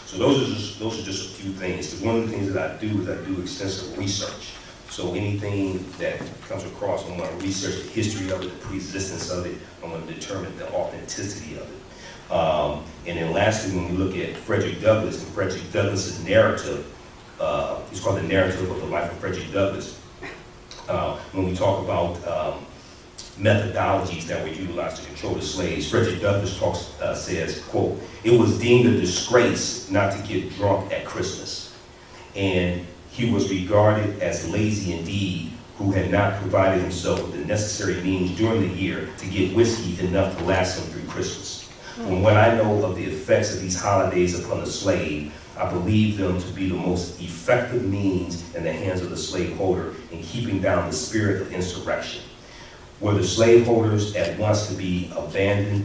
So those are just a few things. Because one of the things that I do is I do extensive research. So anything that comes across, I'm going to research the history of it, the pre-existence of it. I'm going to determine the authenticity of it. And then lastly, when we look at Frederick Douglass and Frederick Douglass's narrative, it's called The Narrative of the Life of Frederick Douglass. When we talk about methodologies that were utilized to control the slaves, Frederick Douglass says, quote, "It was deemed a disgrace not to get drunk at Christmas, and he was regarded as lazy indeed who had not provided himself with the necessary means during the year to get whiskey enough to last him through Christmas. From what I know of the effects of these holidays upon the slave, I believe them to be the most effective means in the hands of the slaveholder in keeping down the spirit of insurrection. Were the slaveholders at once to be abandoned,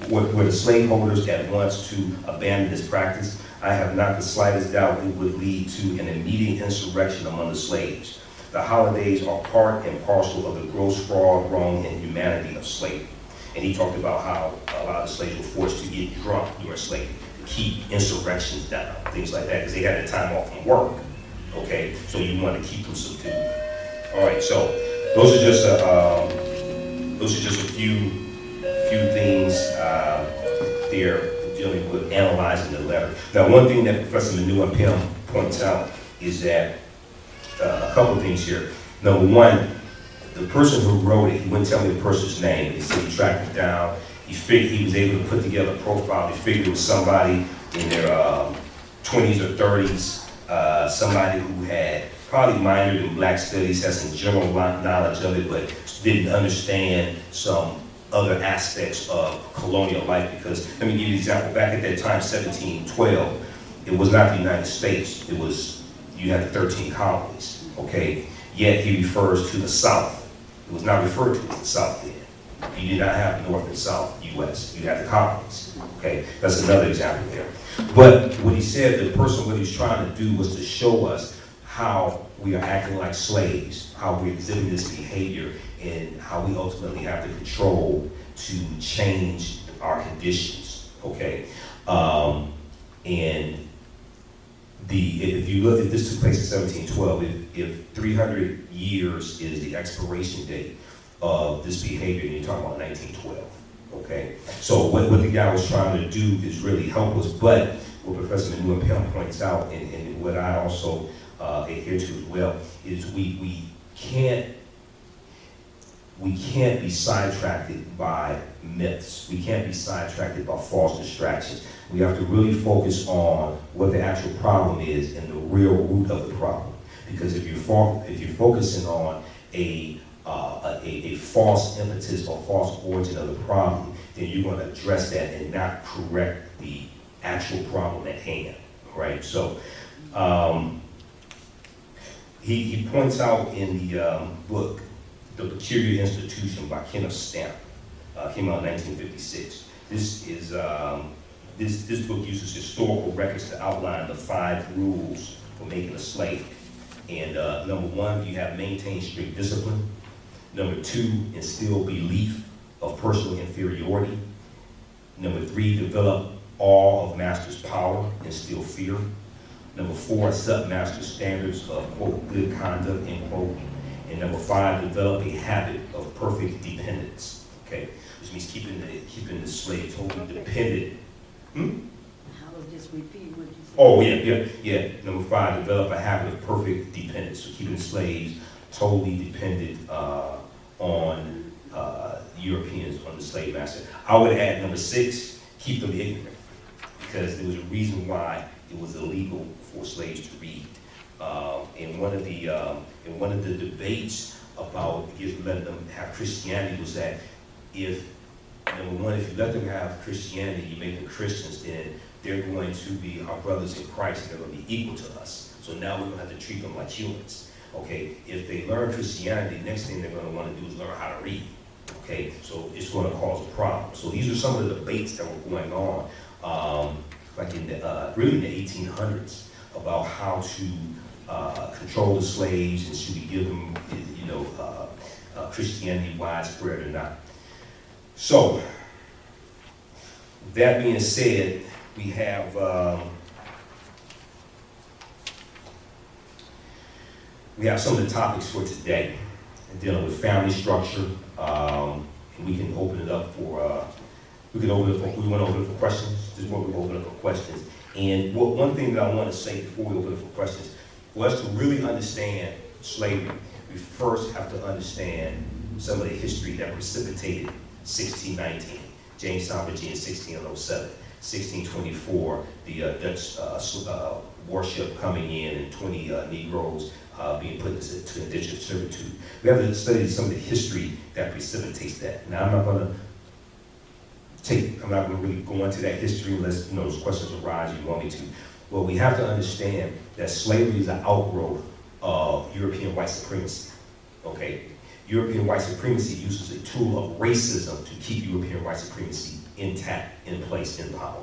were the slaveholders at once to abandon this practice, I have not the slightest doubt it would lead to an immediate insurrection among the slaves. The holidays are part and parcel of the gross fraud, wrong, and inhumanity of slavery." And he talked about how a lot of slaves were forced to get drunk during slavery to keep insurrections down, things like that, because they had the time off from work. Okay, so you want to keep them subdued. All right, so those are just a few things there dealing with analyzing the letter. Now, one thing that Professor Manu and Pim points out is that a couple of things here. Number one, the person who wrote it, he wouldn't tell me the person's name. He said he tracked it down. He was able to put together a profile. He figured it was somebody in their 20s or 30s, somebody who had probably minored in black studies, has some general knowledge of it, but didn't understand some other aspects of colonial life. Because, let me give you an example. Back at that time, 1712, it was not the United States. It was, you had the 13 colonies, okay? Yet he refers to the South. It was not referred to as the South then. You did not have North and South U.S. You had the colonies, okay? That's another example there. But what he said, the person, what he was trying to do was to show us how we are acting like slaves, how we're exhibiting this behavior, and how we ultimately have the control to change our conditions, okay? And if you look at this, took place in 1712, if 300 years is the expiration date of this behavior, and you're talking about 1912, okay? So what the guy was trying to do is really help us, but what Professor Manu and Pim points out, and what I also adhere to as well, is we can't be sidetracked by myths. We can't be sidetracked by false distractions. We have to really focus on what the actual problem is and the real root of the problem. Because if you're focusing on a false impetus or false origin of the problem, then you're going to address that and not correct the actual problem at hand, right? So he points out in the book, The Peculiar Institution by Kenneth Stamp, came out in 1956. This book uses historical records to outline the 5 rules for making a slave. And number 1, you have maintain strict discipline. Number 2, instill belief of personal inferiority. Number 3, develop awe of master's power, instill fear. Number 4, set master's standards of, quote, good conduct, end quote. And number 5, develop a habit of perfect dependence. Okay, which means keeping the slave totally dependent. I will just repeat what you said. Oh yeah. Number 5, develop a habit of perfect dependence. So keeping slaves totally dependent on Europeans, on the slave master. I would add number 6, keep them ignorant, because there was a reason why it was illegal for slaves to read. In one of the debates about letting them have Christianity was that if, number 1, if you let them have Christianity, you make them Christians, then they're going to be our brothers in Christ, and they're going to be equal to us. So now we're going to have to treat them like humans. Okay, if they learn Christianity, the next thing they're going to want to do is learn how to read. Okay, so it's going to cause a problem. So these are some of the debates that were going on, like in the really in the 1800s, about how to control the slaves, and should we give them, Christianity widespread or not. So that being said, we have some of the topics for today, dealing with family structure. And we can open it up for, we want to open it for questions. This is what we open it up for questions. And one thing that I want to say before we open it for questions, for us to really understand slavery, we first have to understand some of the history that precipitated 1619, Jamestown, Virginia, 1607, 1624, the Dutch warship coming in and 20 Negroes being put into indentured servitude. We have to study some of the history that precipitates that. Now, I'm not going to really go into that history unless those questions arise you want me to. Well, we have to understand that slavery is an outgrowth of European white supremacy. Okay, European white supremacy uses a tool of racism to keep European white supremacy intact, in place, in power.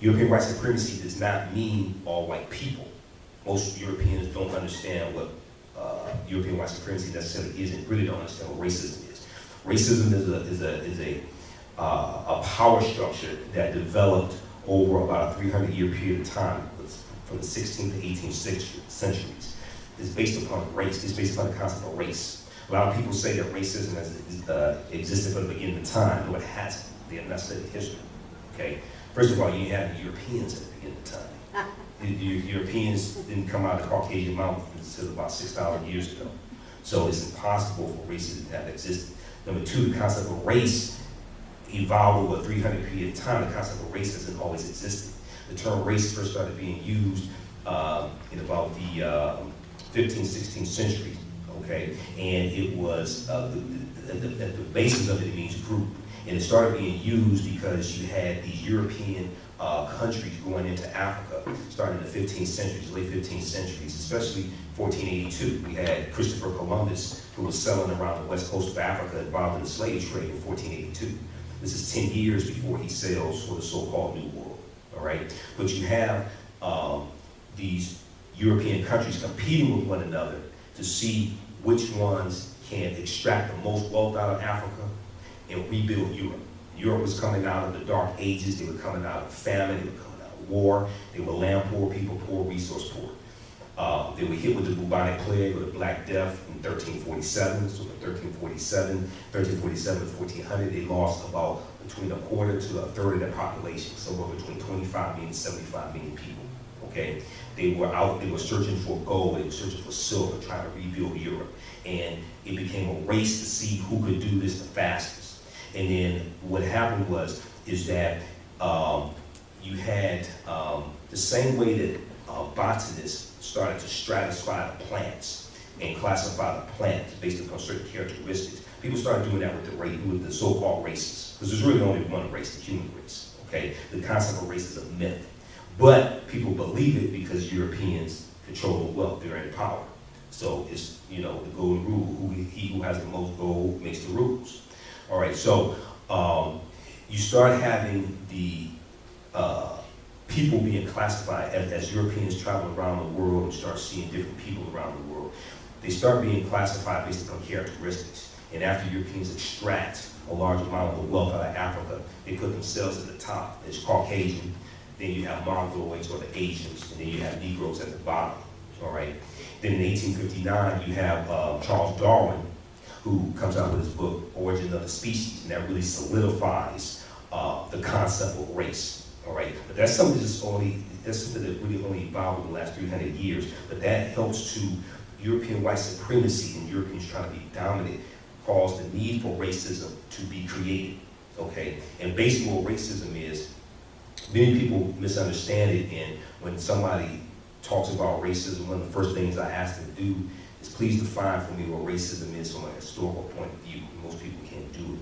European white supremacy does not mean all white people. Most Europeans don't understand what European white supremacy necessarily is, and really don't understand what racism is. Racism is a power structure that developed over about a 300-year period of time, from the 16th to 18th centuries. It's based upon race. It's based upon the concept of race. A lot of people say that racism has existed from the beginning of time. No, it hasn't. They have not studied history. Okay. First of all, you have the Europeans at the beginning of time. The Europeans didn't come out of the Caucasian Mountains until about 6,000 years ago. So it's impossible for racism to have existed. Number two, the concept of race evolved over a 300 period of time. The concept of race hasn't always existed. The term race first started being used in about the 15th, 16th century, okay? And it was, the basis of it means group. And it started being used because you had these European countries going into Africa, starting in the 15th century, late 15th centuries, especially 1482. We had Christopher Columbus, who was sailing around the west coast of Africa, involved in the slave trade in 1482. This is 10 years before he sails for the so-called New World, all right? But you have these European countries competing with one another to see which ones can extract the most wealth out of Africa and rebuild Europe. Europe was coming out of the Dark Ages. They were coming out of famine. They were coming out of war. They were land poor, people poor, resource poor. They were hit with the bubonic plague or the Black Death in 1347. So from 1347 to 1400, they lost about between a quarter to a third of their population, somewhere between 25 million and 75 million people. Okay, they were searching for gold, they were searching for silver, trying to rebuild Europe. And it became a race to see who could do this the fastest. And then what happened is that you had the same way that botanists started to stratify the plants and classify the plants based upon certain characteristics. People started doing that with the so-called races, because there's really only one race, the human race. Okay, the concept of race is a myth, but people believe it because Europeans control the wealth, they're in power. So it's, the golden rule: he who has the most gold makes the rules. All right, so you start having the people being classified as Europeans travel around the world and start seeing different people around the world. They start being classified based upon characteristics. And after Europeans extract a large amount of the wealth out of Africa, they put themselves at the top. It's Caucasian, then you have Mongoloids or the Asians, and then you have Negroes at the bottom, all right? Then in 1859, you have Charles Darwin, who comes out with his book, Origin of the Species, and that really solidifies the concept of race, all right? But that's something that really only evolved in the last 300 years, but that helps to European white supremacy and Europeans trying to be dominant caused the need for racism to be created, okay? And basically what racism is, many people misunderstand it, and when somebody talks about racism, one of the first things I ask them to do is please define for me what racism is from a historical point of view. Most people can't do it.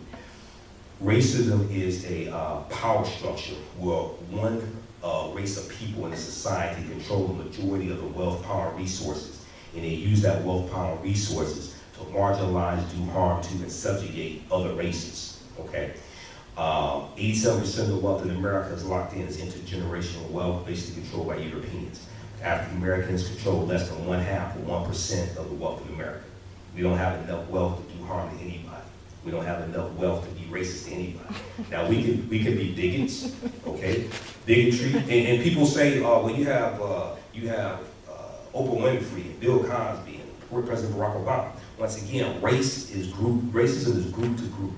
Racism is a power structure where one race of people in a society control the majority of the wealth, power, resources, and they use that wealth, power, resources to marginalize, do harm to, and subjugate other races, okay? 87% of the wealth in America is locked in as intergenerational wealth, basically controlled by Europeans. African Americans control less than 1/2 or 1% of the wealth in America. We don't have enough wealth to do harm to anybody, We don't have enough wealth to be racist to anybody. Now, we can be bigots, okay? Bigotry, and people say, well, you have Oprah Winfrey and Bill Cosby and President Barack Obama. Once again, racism is group to group.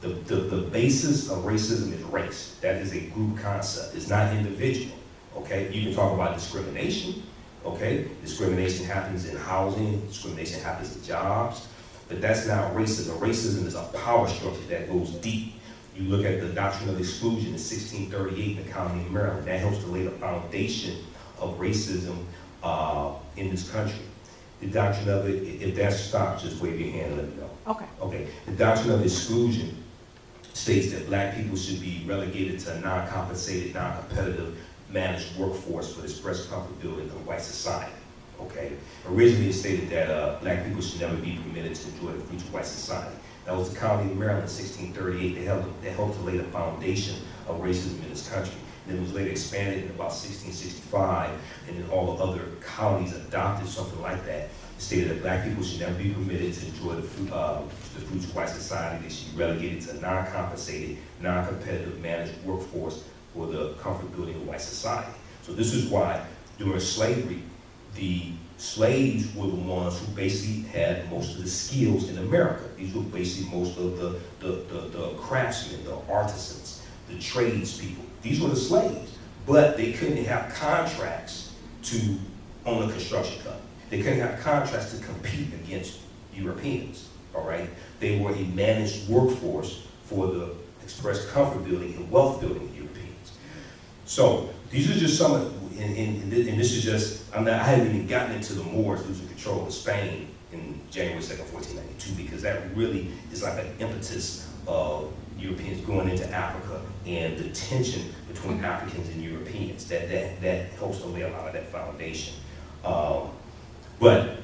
The basis of racism is race. That is a group concept. It's not individual, okay? You can talk about discrimination, okay? Discrimination happens in housing, discrimination happens in jobs, but that's not racism. Racism is a power structure that goes deep. You look at the doctrine of exclusion in 1638 in the colony of Maryland. That helps to lay the foundation of racism in this country. The doctrine of it, if that stops, just wave your hand and let me know. Okay. Okay. The doctrine of exclusion states that black people should be relegated to a non-compensated, non-competitive managed workforce for the express comfortability of white society. Okay. Originally, it stated that black people should never be permitted to enjoy the fruits of white society. That was the colony of Maryland in 1638. They helped to lay the foundation of racism in this country. And it was later expanded in about 1665, and then all the other colonies adopted something like that. It stated that black people should never be permitted to enjoy the fruits of white society. They should be relegated to a non-compensated, non-competitive managed workforce for the comfortability of white society. So this is why during slavery, the slaves were the ones who basically had most of the skills in America. These were basically most of the craftsmen, the artisans, the tradespeople. These were the slaves, but they couldn't have contracts to own a construction company. They couldn't have contracts to compete against Europeans, all right? They were a managed workforce for the express comfort building and wealth building of Europeans. So these are just some of, and this is just, I haven't even gotten into the Moors losing control of Spain in January 2nd, 1492, because that really is like an impetus of Europeans going into Africa and the tension between Africans and Europeans. That helps to lay a lot of that foundation. But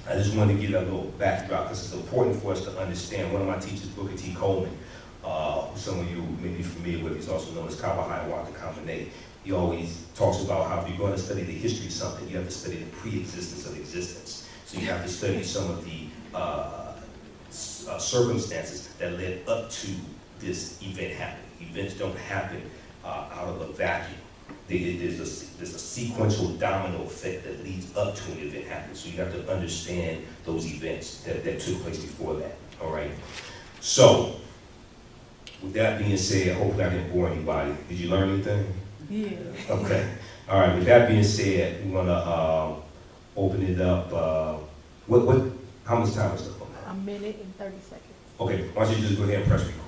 I just wanted to give that little backdrop because it's important for us to understand. One of my teachers, Booker T. Coleman, who some of you may be familiar with, he's also known as Carbohydrate Combinate. He always talks about how if you're going to study the history of something, you have to study the pre-existence of existence. So you have to study some of the circumstances that led up to this event happening. Events don't happen out of a vacuum. There's a sequential domino effect that leads up to an event happening. So you have to understand those events that took place before that, all right? So, with that being said, hopefully I didn't bore anybody. Did you learn anything? Yeah. Okay. All right, with that being said, we're gonna open it up. How much time is left on that? A minute and 30 seconds. Okay, why don't you just go ahead and press record.